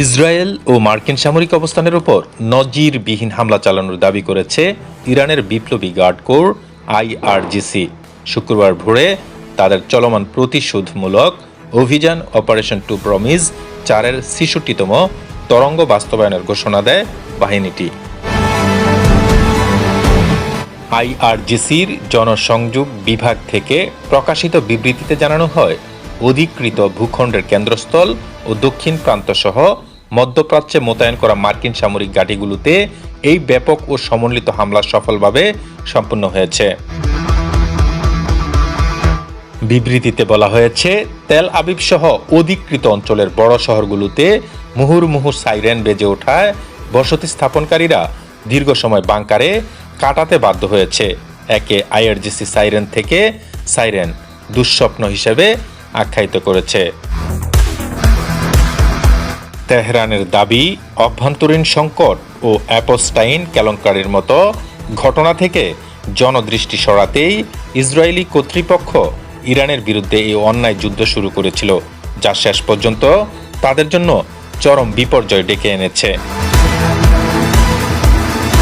Israel ও মার্কিন সামরিক অবস্থানের উপর নজিরবিহীন হামলা চালানোর দাবি করেছে ইরানের বিপ্লবী গার্ড কোর আইআরজিসি। শুক্রবার ভোরে তাদের চলমান প্রতিশোধমূলক অভিযান অপারেশন টু প্রমিস 4-এর ৬৬তম তরঙ্গ বাস্তবায়নের ঘোষণা দেয় বাহিনীটি। আইআরজিসির জনসংযোগ বিভাগ থেকে প্রকাশিত বিবৃতিতে জানানো হয়, অধিকৃত ভূখণ্ডের কেন্দ্রস্থল ও দক্ষিণ প্রান্ত সহ মধ্যপ্রাচ্যে মোতায়েন করা মার্কিন সামরিক ঘাঁটিগুলোতে এই ব্যাপক ও সমন্বিত হামলা সফলভাবে সম্পন্ন হয়েছে। বিবৃতিতে বলা হয়েছে, তেল আবিব সহ অধিকৃত অঞ্চলের বড় শহরগুলোতে মুহুর্মুহু সাইরেন বেজে ওঠায় বসতি স্থাপনকারীরা দীর্ঘ সময় বাংকারে কাটাতে বাধ্য হয়েছে। একে আইআরজিসি সাইরেন থেকে সাইরেন দুঃস্বপ্ন হিসেবে আখ্যায়িত করেছে। তেহরানের দাবি, অভ্যন্তরীণ সংকট ও অ্যাপস্টাইন কেলেঙ্কারির মতো ঘটনা থেকে জনদৃষ্টি সরাতেই ইসরায়েলি কর্তৃপক্ষ ইরানের বিরুদ্ধে এই অন্যায় যুদ্ধ শুরু করেছিল, যা শেষ পর্যন্ত তাদের জন্য চরম বিপর্যয় ডেকে এনেছে।